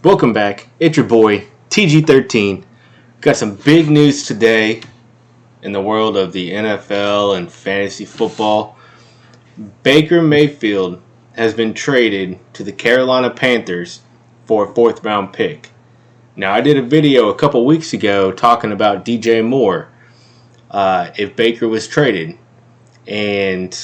Welcome back. It's your boy, TG13. Got some big news today in the world of the NFL and fantasy football. Baker Mayfield has been traded to the Carolina Panthers for a fourth-round pick. Now, I did a video a couple weeks ago talking about DJ Moore if Baker was traded. And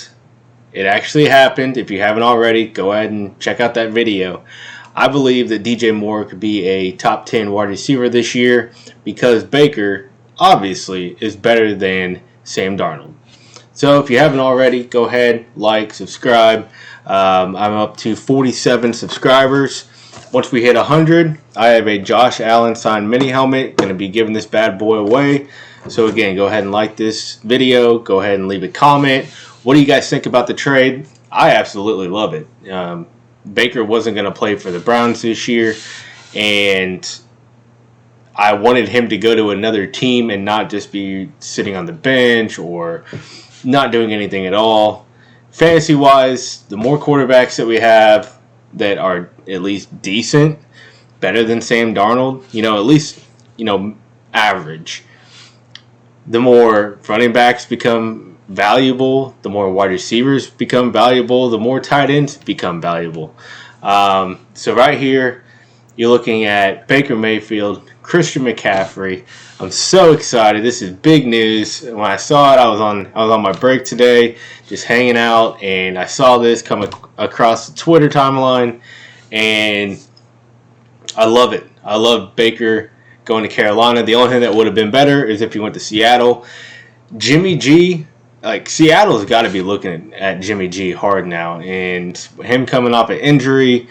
it actually happened. If you haven't already, go ahead and check out that video. I believe that DJ Moore could be a top 10 wide receiver this year because Baker, obviously, is better than Sam Darnold. So if you haven't already, go ahead, like, subscribe. I'm up to 47 subscribers. Once we hit 100, I have a Josh Allen signed mini helmet. Going to be giving this bad boy away. So again, go ahead and like this video. Go ahead and leave a comment. What do you guys think about the trade? I absolutely love it. Baker wasn't going to play for the Browns this year, and I wanted him to go to another team and not just be sitting on the bench or not doing anything at all. Fantasy-wise, the more quarterbacks that we have that are at least decent, better than Sam Darnold, at least, average, the more running backs become valuable, the more wide receivers become valuable, the more tight ends become valuable. So right here, you're looking at Baker Mayfield, Chirstian McCaffrey. I'm so excited. This is big news. When I saw it, I was on my break today, just hanging out, and I saw this come across the Twitter timeline, and I love it. I love Baker going to Carolina. The only thing that would have been better is if he went to Seattle. Jimmy G, Seattle's got to be looking at Jimmy G hard now, and him coming off an injury.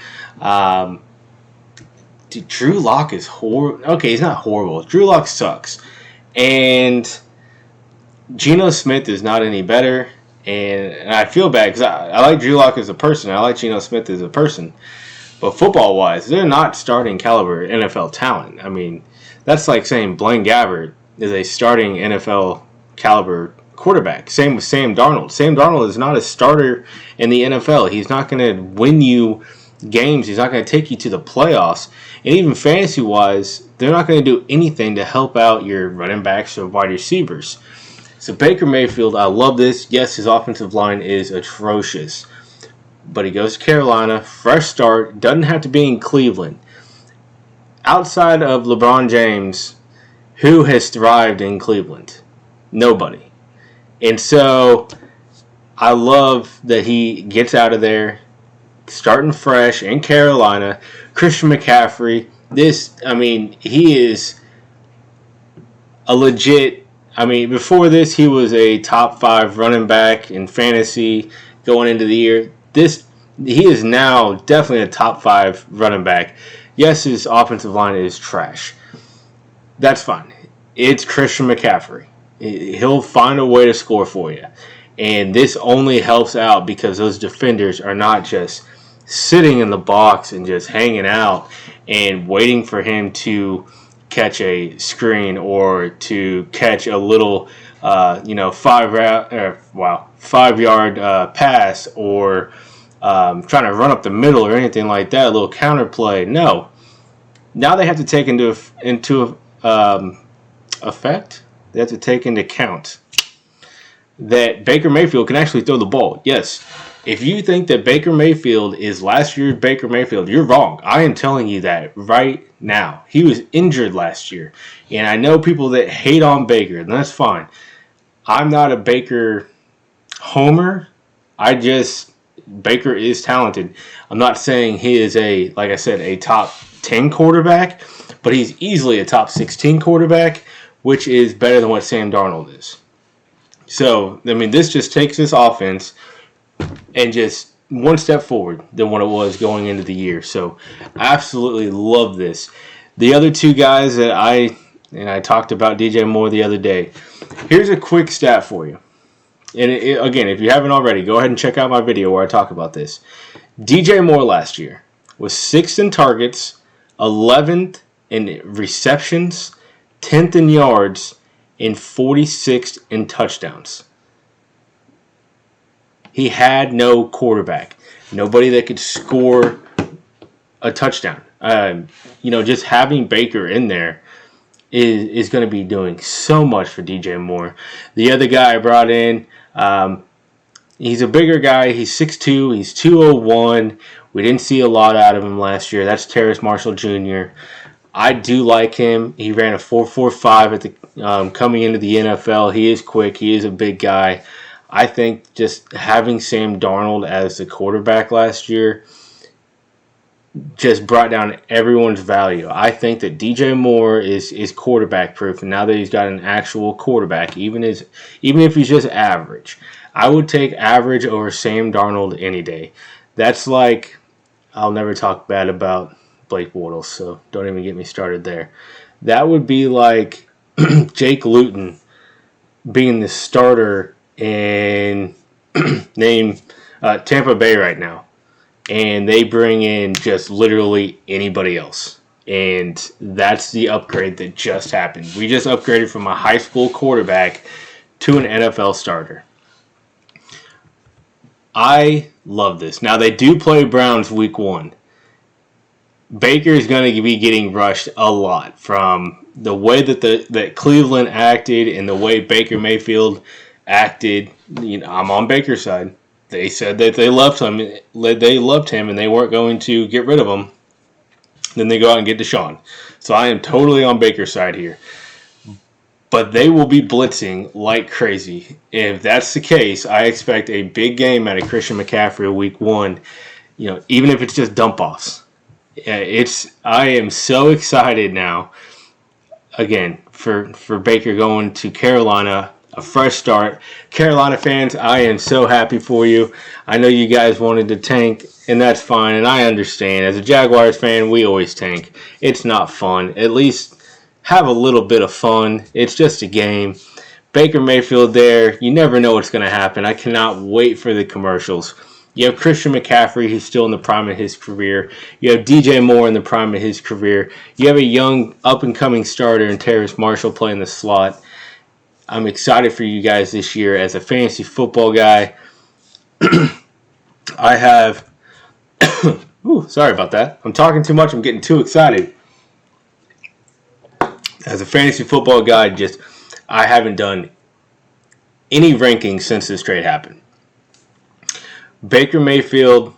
Drew Lock is horrible. Okay, he's not horrible. Drew Lock sucks, and Geno Smith is not any better. And I feel bad because I like Drew Lock as a person. I like Geno Smith as a person, but football-wise, they're not starting caliber NFL talent. I mean, that's like saying Blaine Gabbert is a starting NFL caliber quarterback. Same with Sam Darnold. Sam Darnold is not a starter in the NFL. He's not going to win you games. He's not going to take you to the playoffs. And even fantasy-wise, they're not going to do anything to help out your running backs or wide receivers. So Baker Mayfield, I love this. Yes, his offensive line is atrocious. But he goes to Carolina, fresh start, doesn't have to be in Cleveland. Outside of LeBron James, who has thrived in Cleveland? Nobody. And so I love that he gets out of there, starting fresh in Carolina. Chirstian McCaffrey, he is a legit, before this, he was a top 5 running back in fantasy going into the year. He is now definitely a top 5 running back. Yes, his offensive line is trash. That's fine. It's Chirstian McCaffrey. He'll find a way to score for you. And this only helps out because those defenders are not just sitting in the box and just hanging out and waiting for him to catch a screen or to catch a little, 5-yard pass or trying to run up the middle or anything like that, a little counter play. No. Now they have to take into effect. They have to take into account that Baker Mayfield can actually throw the ball. Yes, if you think that Baker Mayfield is last year's Baker Mayfield, you're wrong. I am telling you that right now. He was injured last year. And I know people that hate on Baker, and that's fine. I'm not a Baker homer. Baker is talented. I'm not saying he is a top 10 quarterback, but he's easily a top 16 quarterback, which is better than what Sam Darnold is. So, this just takes this offense and just one step forward than what it was going into the year. So, I absolutely love this. The other two guys that I talked about DJ Moore the other day. Here's a quick stat for you. And again, if you haven't already, go ahead and check out my video where I talk about this. DJ Moore last year was 6th in targets, 11th in receptions, 10th in yards, and 46th in touchdowns. He had no quarterback. Nobody that could score a touchdown. Just having Baker in there is going to be doing so much for DJ Moore. The other guy I brought in, he's a bigger guy. He's 6'2", he's 201. We didn't see a lot out of him last year. That's Terrace Marshall Jr. I do like him. He ran a 4.45 at the coming into the NFL. He is quick. He is a big guy. I think just having Sam Darnold as the quarterback last year just brought down everyone's value. I think that DJ Moore is quarterback proof, and now that he's got an actual quarterback, even if he's just average, I would take average over Sam Darnold any day. That's like, I'll never talk bad about Blake Bortles, so don't even get me started there. That would be like Jake Luton being the starter in Tampa Bay right now, and they bring in just literally anybody else. And that's the upgrade that just happened. We just upgraded from a high school quarterback to an NFL starter. I love this. Now, they do play Browns week 1. Baker is going to be getting rushed a lot from the way that Cleveland acted and the way Baker Mayfield acted. I'm on Baker's side. They said that they loved him. And they weren't going to get rid of him. Then they go out and get Deshaun. So I am totally on Baker's side here. But they will be blitzing like crazy. If that's the case, I expect a big game out of Chirstian McCaffrey week 1. Even if it's just dump offs. I am so excited now. Again, for Baker going to Carolina. A fresh start. Carolina fans, I am so happy for you. I know you guys wanted to tank, and that's fine, and I understand. As a Jaguars fan, we always tank. It's not fun. At least have a little bit of fun. It's just a game. Baker Mayfield there, you never know what's going to happen. I cannot wait for the commercials. You have Chirstian McCaffrey, who's still in the prime of his career. You have DJ Moore in the prime of his career. You have a young, up-and-coming starter in Terrace Marshall playing the slot. I'm excited for you guys this year. As a fantasy football guy, I have... sorry about that. I'm talking too much. I'm getting too excited. As a fantasy football guy, I haven't done any rankings since this trade happened. Baker Mayfield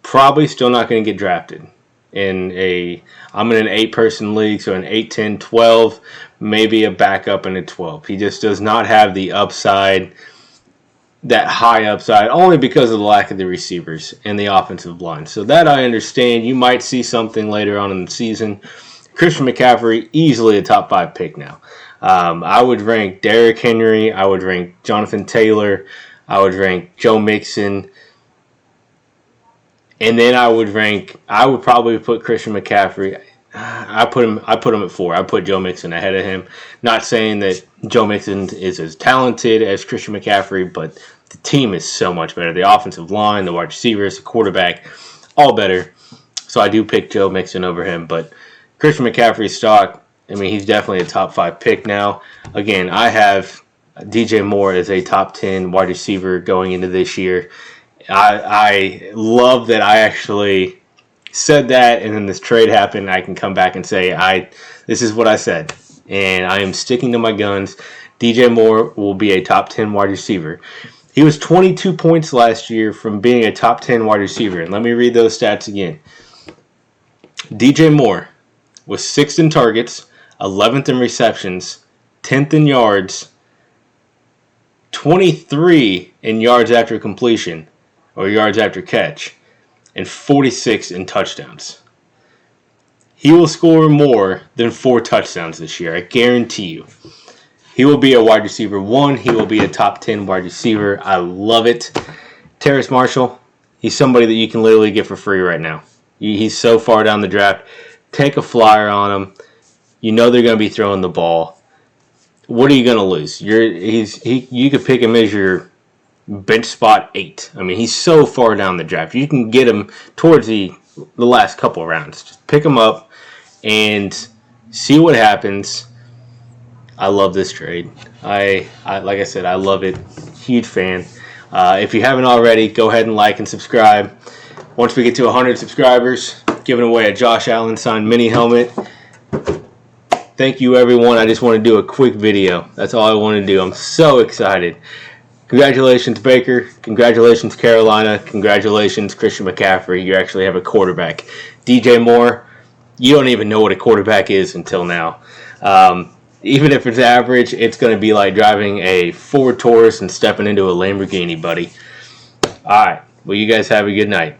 probably still not going to get drafted. I'm in an 8-person league, so an 8, 10, 12, maybe a backup in a 12. He just does not have the upside, that high upside, only because of the lack of the receivers and the offensive line. So that I understand. You might see something later on in the season. Chirstian McCaffrey, easily a top 5 pick now. I would rank Derrick Henry. I would rank Jonathan Taylor. I would rank Joe Mixon. And then I would probably put Chirstian McCaffrey. I put him at 4. I put Joe Mixon ahead of him. Not saying that Joe Mixon is as talented as Chirstian McCaffrey, but the team is so much better. The offensive line, the wide receivers, the quarterback, all better. So I do pick Joe Mixon over him. But Chirstian McCaffrey's stock, he's definitely a top 5 pick now. Again, I have DJ Moore as a top 10 wide receiver going into this year. I love that I actually said that, and then this trade happened. I can come back and say, this is what I said, and I am sticking to my guns. DJ Moore will be a top 10 wide receiver. He was 22 points last year from being a top 10 wide receiver, and let me read those stats again. DJ Moore was 6th in targets, 11th in receptions, 10th in yards, 23 in yards after completion, or yards after catch, and 46 in touchdowns. He will score more than 4 touchdowns this year, I guarantee you. He will be a wide receiver 1. He will be a top 10 wide receiver. I love it. Terrace Marshall, he's somebody that you can literally get for free right now. He's so far down the draft. Take a flyer on him. You know they're going to be throwing the ball. What are you going to lose? You could pick him as your bench spot 8. He's so far down the draft. You can get him towards the last couple of rounds. Just pick him up and see what happens. I love this trade. I like I said, I love it. Huge fan. If you haven't already, go ahead and like and subscribe. Once we get to 100 subscribers, giving away a Josh Allen signed mini helmet. Thank you, everyone. I just want to do a quick video. That's all I want to do. I'm so excited. Congratulations, Baker. Congratulations, Carolina. Congratulations, Chirstian McCaffrey. You actually have a quarterback. DJ Moore, you don't even know what a quarterback is until now. Even if it's average, it's going to be like driving a Ford Taurus and stepping into a Lamborghini, buddy. All right. Well, you guys have a good night.